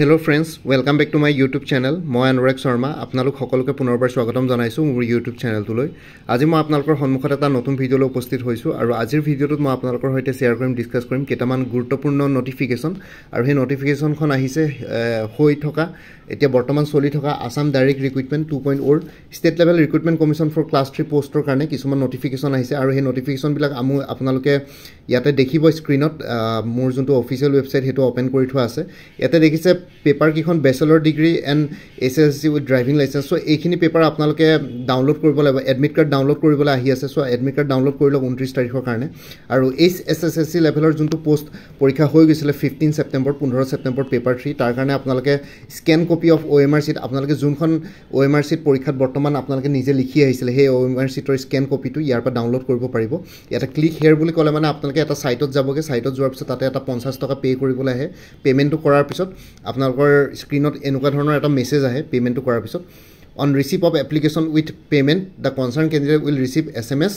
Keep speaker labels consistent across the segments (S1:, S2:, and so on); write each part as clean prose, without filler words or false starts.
S1: Hello friends, welcome back to my YouTube channel. মই অনুৰাগ শৰ্মা আপোনালোক সকলোকে পুনৰবাৰ স্বাগতম জনাইছো মোৰ YouTube চেনেলটোলৈ। আজি মই আপোনালোকৰ সন্মুখত এটা নতুন ভিডিঅলৈ উপস্থিত হৈছো আৰু আজিৰ ভিডিঅটোত মই আপোনালোকৰ সৈতে শেয়াৰ কৰিম ডিসকাস কৰিম কেইটামান গুৰুত্বপূৰ্ণ নটিফিকেশন আৰু সেই নটিফিকেশনখন আহিছে হৈ থকা এতিয়া বৰ্তমান চলি থকা Assam direct recruitment 2.0 state level recruitment commission for class 3 পোষ্টৰ কাৰণে কিছুমান নটিফিকেশন আহিছে আৰু সেই নটিফিকেশন বিলাক আপোনালোকে ইয়াতে দেখিব স্ক্ৰিনত মোৰ যোনটো অফিচিয়েল ওয়েবসাইট হেতু ওপেন কৰি থোৱা আছে ইয়াতে দেখিছে পেপাৰ কিখন bachelor degree and SSC with driving license so এইখিনি পেপাৰ আপোনালোকে ডাউনলোড কৰিব লাগিব এডমিট কাৰ্ড ডাউনলোড কৰিবলৈ আহি আছে সো এডমিট কাৰ্ড ডাউনলোড কৰি লওক 29 তাৰিখৰ কাৰণে আৰু এছএছসি লেভেলৰ যোনটো পোষ্ট পৰীক্ষা হৈ গৈছিল 15 সেপ্টেম্বৰ 15 সেপ্টেম্বৰ পেপাৰ 3 তাৰ কাৰণে আপোনালোকে scan copy of OMR sheet আপোনালোকে যোনখন OMR sheet পৰীক্ষাত বৰ্তমান আপোনালোকে নিজে লিখি আহিছিল সেই OMR sheetৰ স্ক্যান কপিটো ইয়াৰ পৰা ডাউনলোড কৰিব পাৰিব এটা ক্লিক হিয়াৰ বুলি ক'লে মানে আপোনালোকে এটা সাইটত যাবগে সাইটত যোৱাৰ পিছত তাতে এটা 50 টকা পে কৰিবলৈ আহে পেমেন্টটো কৰাৰ পিছত আপোনালোকৰ স্ক্ৰিনত এনেকুৱা ধৰণৰ এটা মেছেজ আহে পেমেন্টটো কৰাৰ পিছত on receipt of application with payment the concerned candidate will receive SMS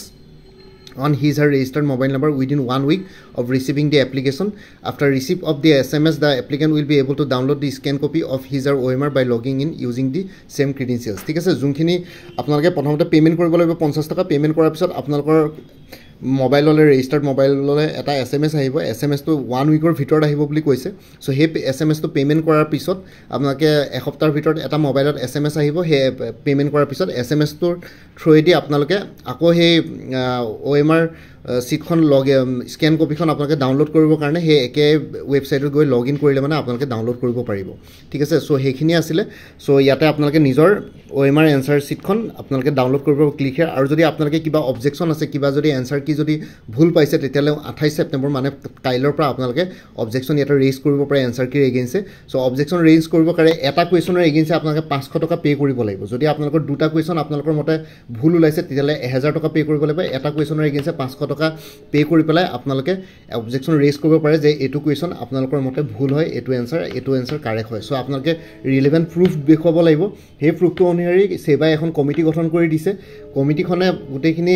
S1: on his or her registered mobile number within 1 week of receiving the application. After receipt of the SMS, the applicant will be able to download the scan copy of his or OMR by logging in using the same credentials. ঠিক আছে যোনখিনি আপোনালোকে প্ৰথমতে payment কৰিব লাগিব 50 টকা payment কৰাৰ পিছত আপোনালোকৰ মোবাইললৈ ৰেজিষ্টাৰ্ড মোবাইললৈ এটা SMS আহিব SMS টো 1 উইকৰ ভিতৰত আহিব বুলি কৈছে সো হে SMS টো পেমেন্ট কৰাৰ পিছত আপোনালোকে এসপ্তাহৰ ভিতৰত এটা মোবাইলত SMS আহিব হে পেমেন্ট কৰাৰ পিছত SMS টোৰ থ্ৰুৱেদি আপোনালোকে আকৌ হে OMR সিটখন স্ক্যান কপিখন আপোনালোকে ডাউনলোড কৰিবৰ কাৰণে হে একে ওয়েবসাইটত গৈ লগইন কৰিলে মানে আপোনালোকে ডাউনলোড কৰিব পাৰিব ঠিক আছে সো হেখিনি আছিল সো ইয়াতে আপোনালোকে নিজৰ OMR এনসাৰ সিটখন আপোনালোকে ডাউনলোড কৰিব ক্লিক হিয়াৰ আৰু যদি আপোনালোকে কিবা অবজেকশন আছে কিবা যদি এনসাৰ কি যদি ভুল পাইছে তেতিয়ালে 28 সেপ্টেম্বৰ মানে কাইলৰ পৰা আপোনালোকে অবজেকশন ইয়াতে ৰেইজ কৰিব পাৰে এনসাৰ কি এগেইনছে সো অবজেকশন ৰেইজ কৰিব কাৰণে এটা কোৱেশ্যনৰ এগেইনছে আপোনালোকে 500 টকা পে কৰিব লাগিব যদি আপোনালোকৰ দুটা কোৱেশ্যন আপোনালোকৰ মতে ভুল ওলাইছে তেতিয়ালে 1000 টকা পে কৰিব লাগিব এটা কোৱেশ্যনৰ এগেইনছে 500 টকা পে কৰি পেলাই আপোনালোকে অবজেকশন ৰেইজ কৰিব পাৰে যে এটো কোৱেশ্যন আপোনালোকৰ মতে ভুল হয় এটো এনসাৰ কাৰেক্ট হয় সো আপোনালোকে ৰিলেভেন্ট প্ৰুফ দেখুৱাব লাগিব হে প্ৰুফটো অনুসৰি সেবা এখন কমিটি গঠন কৰি দিছে কমিটিখনে গুটেখিনি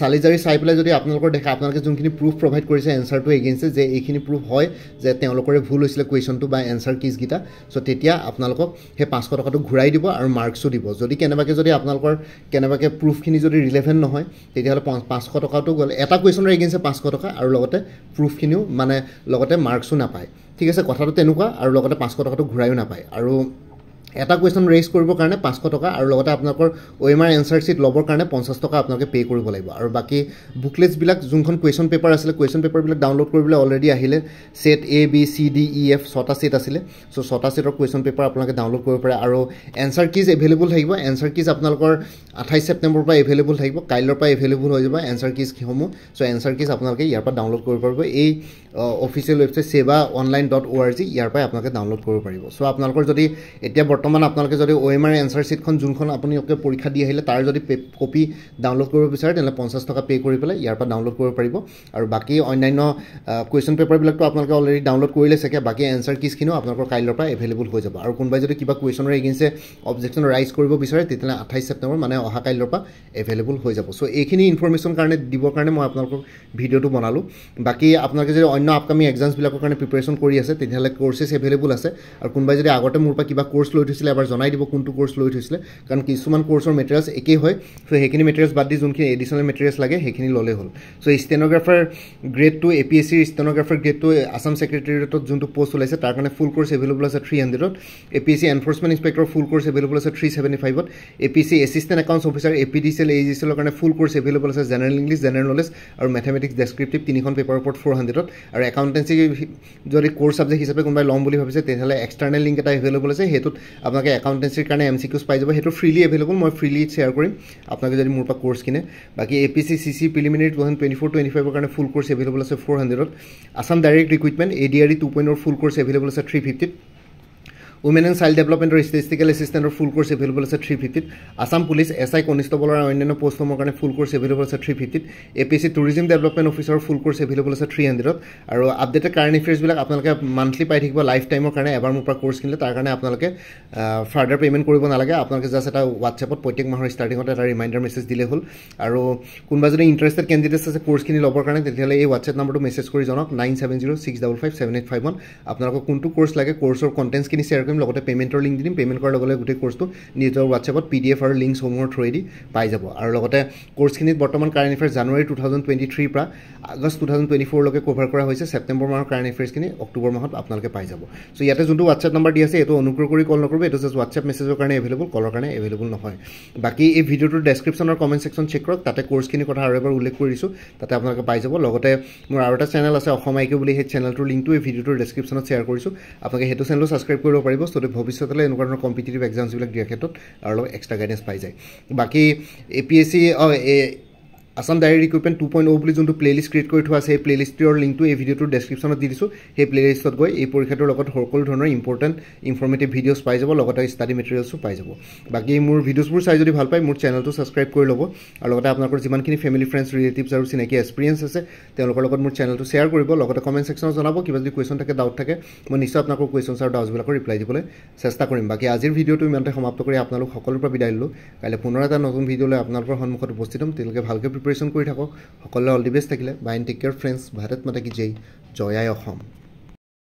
S1: সালিজাৰি চাই পেলাই যদি আপোনালোকৰ দেখা আপোনালোকে যোনখিনি প্ৰুফ প্ৰভাইড কৰিছে এনসাৰটো এগেইনছে যে এইখিনি প্ৰুফ হয় যে তেওঁলোকৰে ভুল হৈছিল কোৱেশ্যনটো বা এনসাৰ কিজ গিটা সো তেতিয়া আপোনালোকক হে 500 টকাটো ঘূৰাই দিব আৰু মাৰ্কসও দিব যদি কেনেবাকে যদি আপোনালোকৰ কেনেবাকে প্ৰুফখিনি যদি ৰিলেভেন্ট নহয় তেতিয়াহলে 500 টকাটো গল এটা কোৱেশ্যনৰ এগেইনছে 500 টকা আৰু লগতে প্ৰুফখিনিও মানে লগতে মাৰ্কসও নাপায় ঠিক আছে কথাটো তেনেকুৱা আৰু লগতে 500 টকাটো ঘূৰাইও নাপায় আৰু এটা কোৱেশ্যন ৰেইজ কৰিবৰ কাৰণে 500 টকা আৰু লগতে আপোনালোকৰ OMR এনসাৰ সিট লবৰ কাৰণে 50 টকা আপোনালোকে পে কৰিব লাগিব আৰু বাকি বুকলেটস বিলাক যোনখন কোৱেশ্যন পেপাৰ আছিল কোৱেশ্যন পেপাৰ বিলাক ডাউনলোড কৰিবলৈ অলৰেডি আহিলে set A B C D E F 6টা সেট আছিল সো 6টা সেটৰ কোৱেশ্যন পেপাৰ আপোনালোকে ডাউনলোড কৰিব পাৰে আৰু এনসাৰ কিজ এভেইলেবল থাকিব এনসাৰ কিজ আপোনালোকৰ 28 সেপ্টেম্বৰ পৰা এভেইলেবল থাকিব কাইলৰ পৰা এভেইলেবল হৈ যাব এনসাৰ কিজ কিহমু সো এনসাৰ কিজ আপোনালোকে ইয়াৰ পৰা ডাউনলোড কৰিব পাৰিব এই অফিচিয়েল ওয়েবসাইট seva.online.org ইয়াৰ পৰা আপোনালোকে ডাউনলোড কৰিব পাৰিব সো আপোনালোকৰ যদি এতিয়া বৰ্তমান আপোনালোকে যদি OMR এনসাৰ সিটখন যোনখন আপোনালোকে পৰীক্ষা দি আহিলে তাৰ যদি কপি ডাউনলোড কৰিব বিচাৰে তেনে 50 টকা পে কৰি পেলাই ইয়াৰ পৰা ডাউনলোড কৰিব পাৰিব আৰু বাকি অন্যান্য কোৱেশ্যন পেপাৰ বিলাকটো আপোনালোকে অলৰেডি ডাউনলোড কৰিলে সকে বাকি এনসাৰ কিজখিনো আপোনালোকৰ কাইলৰ পৰা এভেইলেবল হৈ যাব আৰু কোনবাই যদি কিবা কোৱেশ্যনৰ এগেইনছে অবজেকশন ৰাইজ কৰিব বিচাৰে তেতিয়া 28 সেপ্টেম্বৰ মানে অহা কাইলৰ পৰা এভেইলেবল হৈ যাব সো এইখিনি ইনফৰমেশন কাৰণে দিবৰ কাৰণে মই আপোনালোকক ভিডিঅটো বনালো বাকি আপোনালোকে যদি অন্য আপকামিং এক্সামছ বিলাকৰ কাৰণে প্ৰিপাৰেচন কৰি আছে তেতিয়ালে কোৰ্सेस এভেইলেবল আছে আৰু কোনবাই যদি আগতে মোৰ পৰা কিবা কোৰ্স লৈ থৈছিল এবাৰ জনাই দিব কোনটো কোৰ্স লৈ থৈছিল কাৰণ কিছুমান কোৰ্সৰ মেটেৰিয়েলস একেই হয় সো হেখিনি মেটেৰিয়েলস বাদ দি যোনখিনি এডিশনাল মেটেৰিয়েলস লাগে হেখিনি ললে হ'ল so stenographer grade 2 APSC stenographer grade 2 Assam সেক্ৰেটাৰিয়েটত যোনটো পোষ্ট ওলাইছে তাৰ কাৰণে ফুল কোৰ্স এভেইলেবল আছে 300 ত APSC এনফোৰ্সমেন্ট ইনস্পেক্টৰ ফুল কোৰ্স এভেইলেবল আছে 375 ত APSC assistant accounts officer APDCL AGCL কাৰণে ফুল কোৰ্স এভেইলেবল আছে জেনাৰেল ইংলিশ জেনাৰেল নলেজ আৰু ম্যাথমেটিক্স ডেসক্ৰিপটিভ তিনিখন পেপাৰৰ ওপৰত 400 ত আৰু একাউন্টেন্সি যদি কোৰ্স সাবজেক্ট হিচাপে কোনবাই লম বুলি ভাবিছে তেতিয়ালে এক্সটাৰ্নেল লিংক এটা এভেইলেবল আছে হেতুত আপোনালোকে একাউন্টেন্সিৰ কাৰণে MCQs পাই যাব হেতু ফ্ৰিলি এভেইলেবল মই ফ্ৰিলি শেয়াৰ কৰিম আপোনালোকে যদি মোৰ পৰা কোৰ্স কিনে বাকি APSC CC প্ৰিলিমিনাৰী 2024-25 ৰ কাৰণে ফুল কোৰ্স এভেইলেবল আছে 400 ত আসাম ডাইৰেক্ট ৰিক্ৰুটমেন্ট ADRE 2.0 ফুল কোৰ্স এভেইলেবল আছে 350 ত Women and Child Development or Statistical Assistant or full course available as a 350. Assam Police SI Constable or Indian post for more full course available as a 350. APC Tourism Development Officer full course available as a 300. Or updated current affairs will apnalke monthly পাই থাকিব lifetime or কাৰণে এবাৰ মোৰ পৰা course কিনলে তাৰ কাৰণে আপোনালোকে ফাৰ্দাৰ পেমেন্ট কৰিব নালাগে আপোনালোকে জাস্ট এটা WhatsApp ত প্ৰত্যেক মাহৰ ষ্টাৰ্টিংত এটা ৰিমাইন্ডাৰ মেছেজ দিলে হ'ল আৰু কোনবা যদি ইন্টাৰেষ্টেড ক্যান্ডিডেটস আছে কোৰ্স কিনি লবৰ কাৰণে তেতিয়ালে এই WhatsApp নম্বৰটো মেছেজ কৰি জনক 9706557851 আপোনালোকক কোনটো কোৰ্স লাগে কোৰ্সৰ কন্টেন্টস কিনি শেয়াৰ কৰিম লগতে পেমেন্টৰ লিংক দিম পেমেন্ট কৰাৰ লগে লগে গোটেই কোৰ্সটো নিজৰ WhatsApp ত PDF আৰু লিংকস সমূহৰ থ্ৰুৱেদি পাই যাব আৰু লগতে কোৰ্স কিনিত বৰ্তমান কাৰেন্ট এফেয়াৰ্স জানুৱাৰী 2023 পৰা আগষ্ট 2024 লকে কভাৰ কৰা হৈছে সেপ্টেম্বৰ মাহৰ কাৰেন্ট এফেয়াৰ্স কিনি অক্টোবৰ মাহত আপোনালোকে পাই যাব সো ইয়াতে যোনটো WhatsApp নম্বৰ দি আছে এটো অনুগ্ৰহ কৰি কল নকৰিব এটো জাস্ট WhatsApp মেছেজৰ কাৰণে अवेलेबल কলৰ কাৰণে अवेलेबल নহয় বাকি এই ভিডিওটোৰ ডেসক্ৰিপচন আৰু কমেন্ট সেকশন চেক কৰক তাতে কোৰ্স কিনি কথা আৰু এবাৰ উল্লেখ কৰিছো তাতে আপোনালোকে পাই যাব লগতে মোৰ আৰু এটা চেনেল আছে অসম আইকিউ বুলি সেই চেনেলটোৰ লিংকটো এই ভিডিওটোৰ ডেসক্ৰিপচনত শেয়াৰ কৰিছো আপোনালোকে হেতু চেনেলটো সাবস্ক্ৰাইব কৰিব পাৰিব সো ভৱিষ্যতলৈ এনেকুৱা ধৰণৰ কম্পিটিটিভ এক্সামছ বিলাক দিয়াৰ ক্ষেত্ৰত আৰু এক্সট্ৰা গাইডেন্স পাই যায় বাকি APSC Assam Diary Recruitment 2.0 বুলি যোনটো প্লেলিষ্ট ক্ৰিয়েট কৰি থোৱা আছে এই প্লেলিষ্টৰ লিংকটো এই ভিডিওটোৰ ডেসক্ৰিপচনত দি দিছো সেই প্লেলিষ্টত গৈ এই পৰীক্ষাটোৰ লগত সকলো ধৰণৰ ইম্পৰ্টেন্ট ইনফৰমেটিভ ভিডিওছ পাই যাব লগতে ষ্টাডি মেটেৰিয়েলছো পাই যাব বাকি মোৰ ভিডিওছবোৰ চাই যদি ভাল পায় মোৰ চেনেলটো সাবস্ক্ৰাইব কৰি ল'ব আৰু লগতে আপোনালোকৰ যিমানখিনি ফেমিলি ফ্ৰেণ্ডছ ৰিলেটিভছ আৰু চিনাকি এক্সপেৰিয়েন্স আছে তেওঁলোকৰ লগত মোৰ চেনেলটো শেয়াৰ কৰিব লগতে কমেন্ট সেকশনত জনাব কিবা যদি কোৱেশ্চন থাকে ডাউট থাকে মই নিশ্চয় আপোনালোকৰ কোৱেশ্চনছ আৰু ডাউটছবিলাকৰ ৰিপ্লাই দিবলৈ চেষ্টা কৰিম বাকি আজিৰ ভিডিওটো ইমানতে সমাপ্ত কৰি আপোনালোক সকলোৰ পৰা বিদায় ললো কাইলৈ পুনৰ এটা নতুন ভিডিও লৈ আপোনালোকৰ সন্মুখত উপস্থিত হ'ম তেলকে ভালকৈ প্ৰিপাৰেচন কৰি থাকক সকলোৱে অল দি বেষ্ট থাকিলে bye and take care friends Bharat Mata কি জয় জয় আই অসম